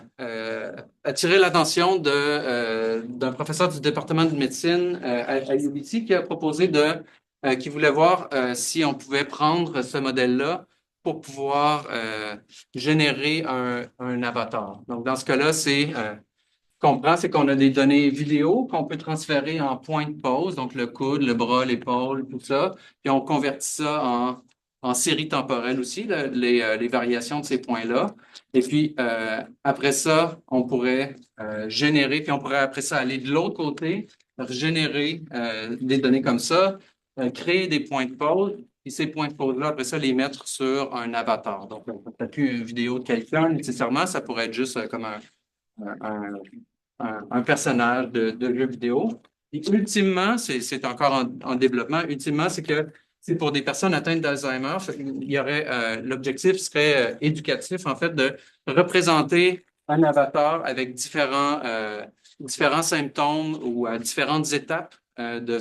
attiré l'attention d'un professeur du département de médecine à UBC qui a proposé qui voulait voir si on pouvait prendre ce modèle-là pour pouvoir générer un avatar. Donc, dans ce cas-là, qu'on prend, c'est qu'on a des données vidéo qu'on peut transférer en point de pose, donc le coude, le bras, l'épaule, tout ça, puis on convertit ça en série temporelle aussi, les variations de ces points-là. Et puis, après ça, on pourrait générer, puis on pourrait après ça aller de l'autre côté, générer des données comme ça, créer des points de pause, et ces points de pause-là, après ça, les mettre sur un avatar. Donc, ça plus une vidéo de quelqu'un nécessairement, ça pourrait être juste comme un personnage de jeu vidéo. Et ultimement, c'est encore en développement, ultimement, c'est que c'est pour des personnes atteintes d'Alzheimer. Il y aurait, l'objectif serait éducatif, en fait, de représenter un avatar avec différents symptômes ou à différentes étapes de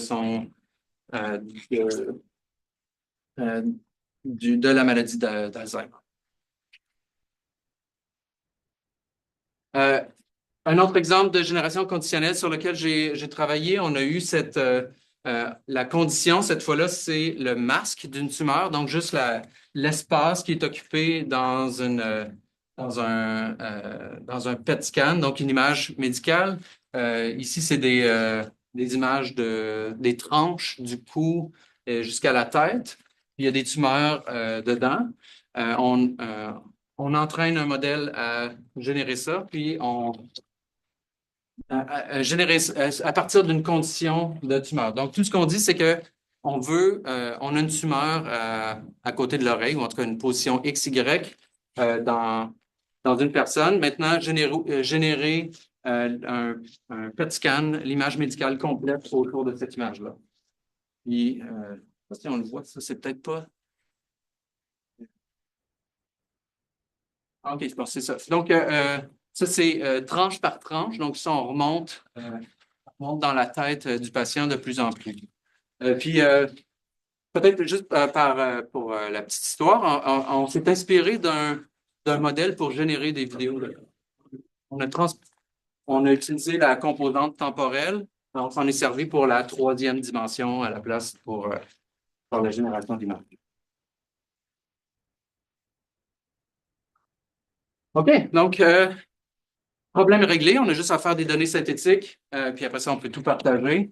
euh, de, euh, de la maladie d'Alzheimer. Un autre exemple de génération conditionnelle sur lequel j'ai travaillé, on a eu la condition, cette fois-là, c'est le masque d'une tumeur, donc juste l'espace qui est occupé dans un PET scan, donc une image médicale. Ici, c'est des images des tranches du cou jusqu'à la tête. Il y a des tumeurs dedans. On entraîne un modèle à générer ça, puis à générer à partir d'une condition de tumeur. Donc, tout ce qu'on dit, c'est que on a une tumeur à côté de l'oreille, ou en tout cas une position XY dans une personne. Maintenant, générer un PET scan, l'image médicale complète autour de cette image-là. Puis, si on le voit, ça, c'est peut-être pas. OK, je pense que c'est ça. Donc, ça, c'est tranche par tranche. Donc, ça, on remonte dans la tête du patient de plus en plus. Puis, peut-être juste pour la petite histoire, on s'est inspiré d'un modèle pour générer des vidéos. On a utilisé la composante temporelle. On s'en est servi pour la 3e dimension à la place pour la génération d'images. OK, donc, problème réglé. On a juste à faire des données synthétiques, puis après ça, on peut tout partager.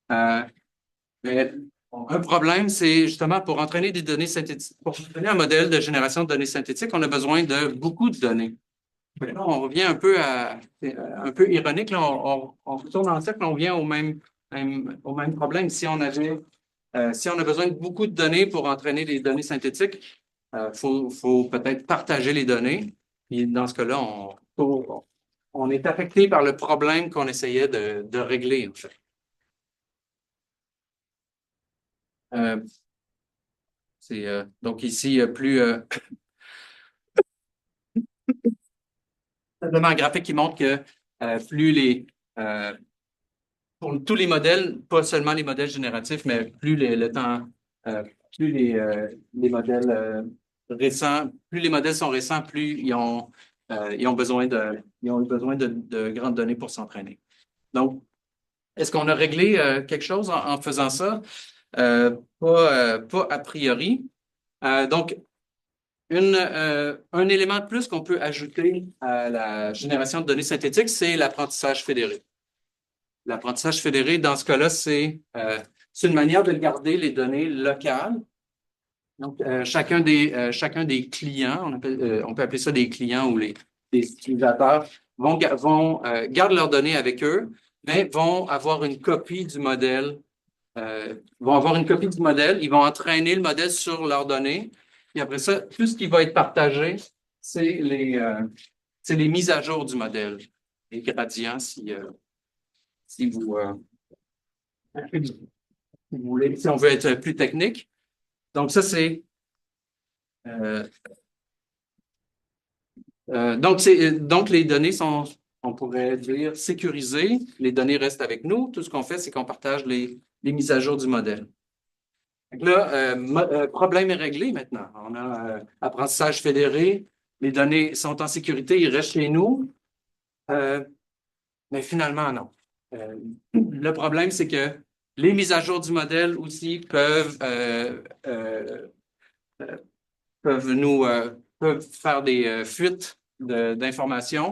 Mais un problème, c'est justement pour entraîner des données synthétiques, pour entraîner un modèle de génération de données synthétiques, on a besoin de beaucoup de données. Là, on revient un peu ironique, là, on retourne en cercle, on revient au même problème. Si on a besoin de beaucoup de données pour entraîner des données synthétiques, faut peut-être partager les données. Et dans ce cas-là, on est affecté par le problème qu'on essayait de régler, en fait. Donc ici, simplement un graphique qui montre que pour tous les modèles, pas seulement les modèles génératifs, mais plus le temps, plus les modèles récents, plus les modèles sont récents, plus ils ont besoin de grandes données pour s'entraîner. Donc, est-ce qu'on a réglé quelque chose en faisant ça? Pas a priori. Donc, un élément de plus qu'on peut ajouter à la génération de données synthétiques, c'est l'apprentissage fédéré. L'apprentissage fédéré, dans ce cas-là, c'est une manière de garder les données locales. Donc, chacun des clients, on peut appeler ça des clients ou des utilisateurs, gardent leurs données avec eux, mais vont avoir une copie du modèle. Ils vont entraîner le modèle sur leurs données. Et après ça, tout ce qui va être partagé, c'est les mises à jour du modèle. Les gradients, si vous voulez, si on veut être plus technique. Donc, ça, c'est donc, les données sont, on pourrait dire, sécurisées. Les données restent avec nous. Tout ce qu'on fait, c'est qu'on partage les mises à jour du modèle. Donc là, problème est réglé maintenant. On a apprentissage fédéré. Les données sont en sécurité, ils restent chez nous. Mais finalement, non. Le problème, c'est que les mises à jour du modèle aussi peuvent faire des fuites d'informations.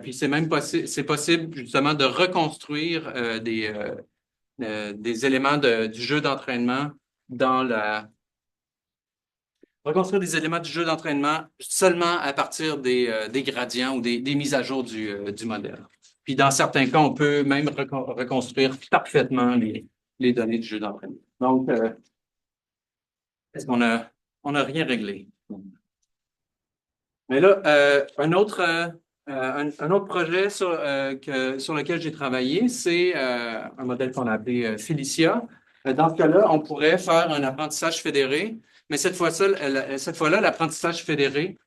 Puis c'est même possible justement de reconstruire des éléments du jeu d'entraînement reconstruire des éléments du jeu d'entraînement seulement à partir des gradients ou des mises à jour du modèle. Puis dans certains cas, on peut même reconstruire parfaitement les données du jeu d'entraînement. Donc, est-ce qu'on a rien réglé? Mais là, un autre projet sur lequel j'ai travaillé, c'est un modèle qu'on a appelé Felicia. Dans ce cas-là, on pourrait faire un apprentissage fédéré, mais cette fois-là, l'apprentissage fédéré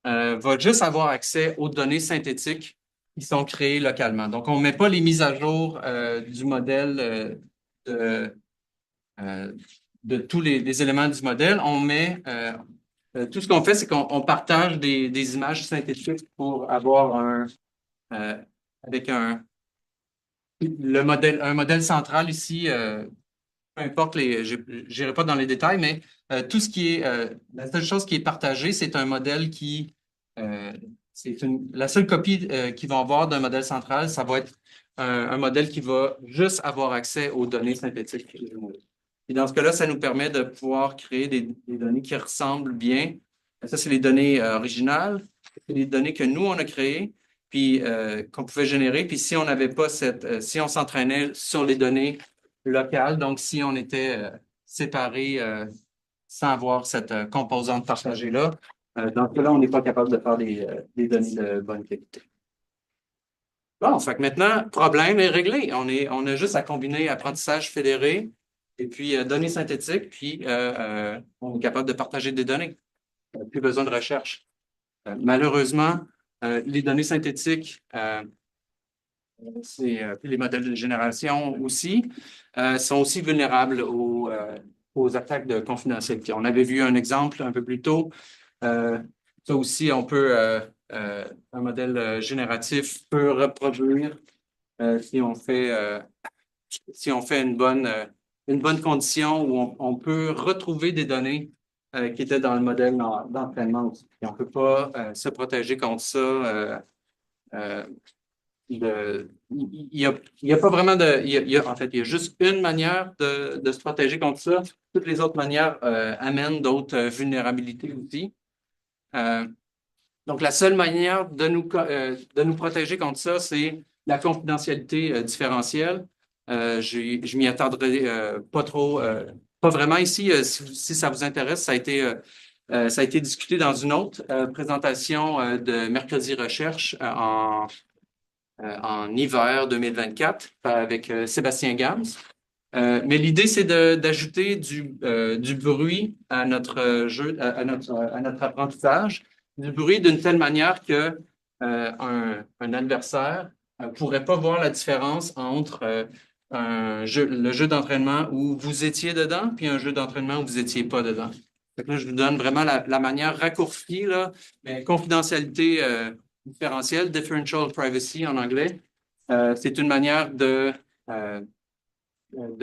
va juste avoir accès aux données synthétiques qui sont créées localement. Donc, on ne met pas les mises à jour du modèle de, euh, de tous les éléments du modèle. On met tout ce qu'on fait, c'est qu'on partage des images synthétiques pour avoir avec un modèle central ici. Peu importe je n'irai pas dans les détails, mais tout ce qui est la seule chose qui est partagée, c'est un modèle la seule copie qu'ils vont avoir d'un modèle central, ça va être un modèle qui va juste avoir accès aux données synthétiques. Et dans ce cas-là, ça nous permet de pouvoir créer des données qui ressemblent bien. Ça, c'est les données originales. C'est les données que nous, on a créées, puis qu'on pouvait générer. Puis si on n'avait pas si on s'entraînait sur les données locales, donc si on était séparés sans avoir cette composante partagée-là, dans ce cas-là, on n'est pas capable de faire des données de bonne qualité. Bon, fait que maintenant, problème est réglé. On a juste à combiner apprentissage fédéré et puis données synthétiques, puis on est capable de partager des données. Plus besoin de recherche. Malheureusement, les données synthétiques, les modèles de génération aussi, sont aussi vulnérables aux attaques de confidentialité. On avait vu un exemple un peu plus tôt. Ça aussi, un modèle génératif peut reproduire si on fait une bonne condition où on peut retrouver des données qui étaient dans le modèle d'entraînement aussi. Et on ne peut pas se protéger contre ça. Il y a pas vraiment en fait, il y a juste une manière de se protéger contre ça. Toutes les autres manières amènent d'autres vulnérabilités aussi. Donc, la seule manière de nous protéger contre ça, c'est la confidentialité différentielle. Je m'y attendrai pas trop, pas vraiment ici. Si ça vous intéresse, ça a été discuté dans une autre présentation de Mercredi Recherche en hiver 2024 avec Sébastien Gams. Mais l'idée, c'est d'ajouter du bruit à notre jeu, à notre apprentissage, du bruit d'une telle manière que un adversaire ne pourrait pas voir la différence entre le jeu d'entraînement où vous étiez dedans, puis un jeu d'entraînement où vous n'étiez pas dedans. Donc là, je vous donne vraiment la manière raccourcie, là, mais confidentialité différentielle, differential privacy en anglais. C'est une manière de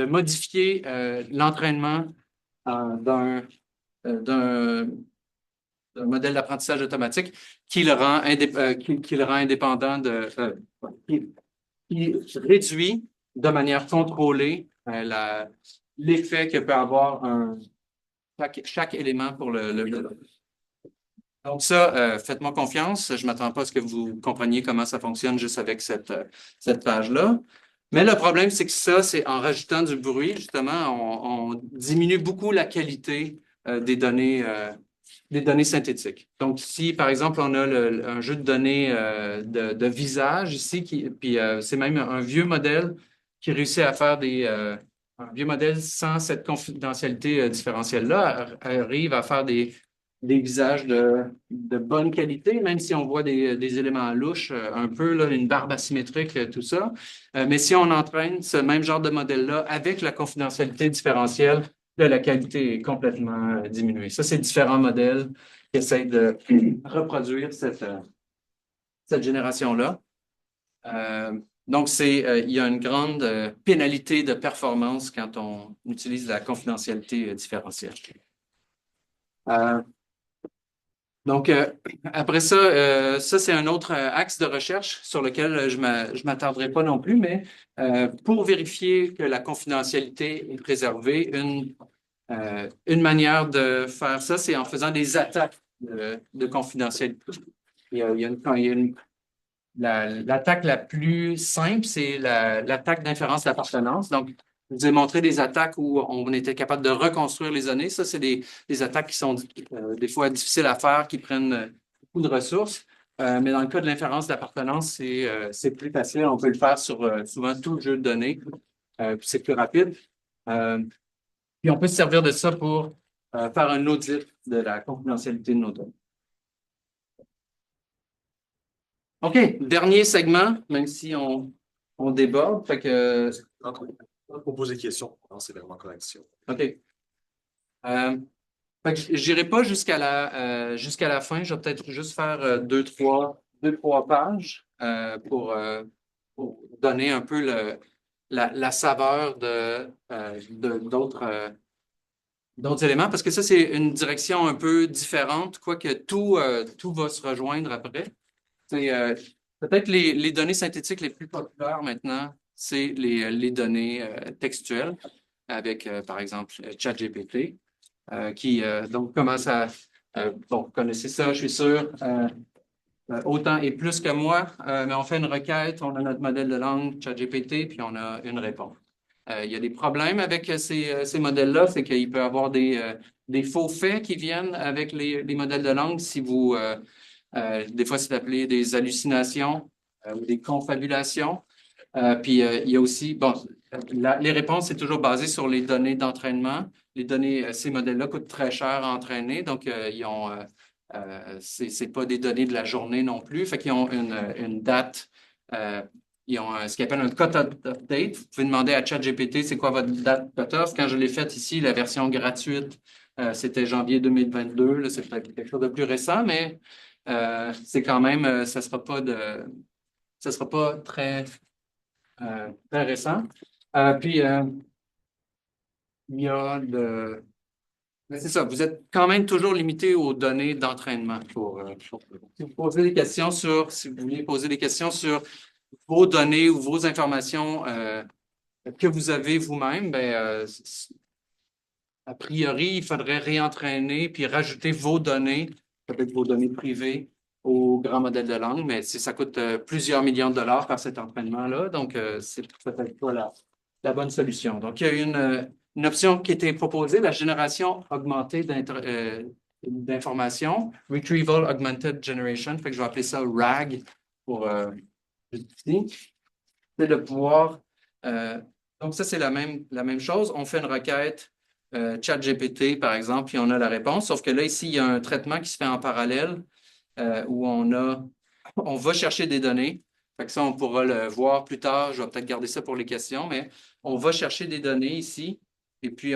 modifier l'entraînement d'un modèle d'apprentissage automatique qui le rend indépendant qui réduit de manière contrôlée l'effet que peut avoir chaque élément pour le. Donc ça, faites-moi confiance. Je ne m'attends pas à ce que vous compreniez comment ça fonctionne juste avec cette page-là. Mais le problème, c'est que ça, c'est en rajoutant du bruit, justement, on diminue beaucoup la qualité des données synthétiques. Donc, si, par exemple, on a un jeu de données de visage ici, puis c'est même un vieux modèle qui réussit à faire un vieux modèle sans cette confidentialité différentielle-là, arrive à faire des visages de bonne qualité, même si on voit des éléments louches, un peu, là, une barbe asymétrique, tout ça. Mais si on entraîne ce même genre de modèle-là avec la confidentialité différentielle, là, la qualité est complètement diminuée. Ça, c'est différents modèles qui essayent de reproduire cette génération-là. Donc, il y a une grande pénalité de performance quand on utilise la confidentialité différentielle. Donc, après ça, c'est un autre axe de recherche sur lequel je ne m'attarderai pas non plus, mais pour vérifier que la confidentialité est préservée, une manière de faire ça, c'est en faisant des attaques de confidentialité. L'attaque la plus simple, c'est l'attaque d'inférence d'appartenance. Donc, je vous ai montré des attaques où on était capable de reconstruire les données. Ça, c'est des attaques qui sont des fois difficiles à faire, qui prennent beaucoup de ressources. Mais dans le cas de l'inférence d'appartenance, c'est plus facile. On peut le faire sur souvent tout le jeu de données. Puis c'est plus rapide. Puis on peut se servir de ça pour faire un audit de la confidentialité de nos données. OK, dernier segment, même si on déborde. Fait que, Pour poser des questions, non, c'est vraiment correction. OK. Fait que j'irai pas jusqu'à la fin. Je vais peut-être juste faire deux, trois pages pour donner un peu la saveur d'autres éléments, parce que ça, c'est une direction un peu différente, quoique tout va se rejoindre après. Peut-être les données synthétiques les plus populaires maintenant, c'est les données textuelles avec, par exemple, ChatGPT, qui donc commence à... bon, vous connaissez ça, je suis sûr. Autant et plus que moi, mais on fait une requête, on a notre modèle de langue ChatGPT, puis on a une réponse. Il y a des problèmes avec ces modèles-là, c'est qu'il peut y avoir des faux faits qui viennent avec les modèles de langue si vous... des fois, c'est appelé des hallucinations ou des confabulations. Puis, il y a aussi, bon, les réponses, c'est toujours basé sur les données d'entraînement. Les données, ces modèles-là coûtent très cher à entraîner, donc c'est pas des données de la journée non plus. Fait qu'ils ont une date, ils ont ce qu'ils appellent un cut-off date. Vous pouvez demander à ChatGPT c'est quoi votre date cut-off. Quand je l'ai faite ici, la version gratuite, c'était janvier 2022. Là, c'est peut-être quelque chose de plus récent, mais c'est quand même, ça sera pas très récent. Puis, il y a c'est ça, vous êtes quand même toujours limité aux données d'entraînement. Si vous posez des questions si vous voulez poser des questions sur vos données ou vos informations que vous avez vous-même, ben, a priori, il faudrait réentraîner puis rajouter vos données, peut-être vos données privées, au grand modèle de langue, mais ça coûte plusieurs millions de dollars par cet entraînement-là, donc c'est peut-être pas la bonne solution. Donc, il y a une option qui a été proposée, la génération augmentée d'informations, Retrieval Augmented Generation, fait que je vais appeler ça RAG pour ici. C'est de pouvoir... donc, ça, c'est la même chose. On fait une requête ChatGPT, par exemple, puis on a la réponse, sauf que là, ici, il y a un traitement qui se fait en parallèle où on va chercher des données. Fait que ça, on pourra le voir plus tard. Je vais peut-être garder ça pour les questions, mais on va chercher des données ici et puis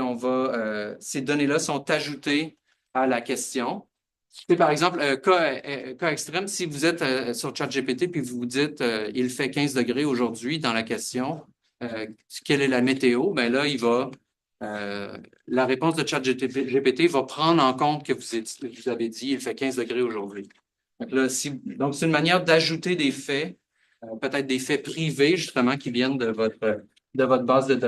ces données-là sont ajoutées à la question. Par exemple, cas extrême, si vous êtes sur ChatGPT puis vous vous dites il fait 15 degrés aujourd'hui dans la question, quelle est la météo? Bien là, la réponse de ChatGPT va prendre en compte que vous avez dit il fait 15 degrés aujourd'hui. Donc, c'est une manière d'ajouter des faits, peut-être des faits privés, justement, qui viennent de votre base de données.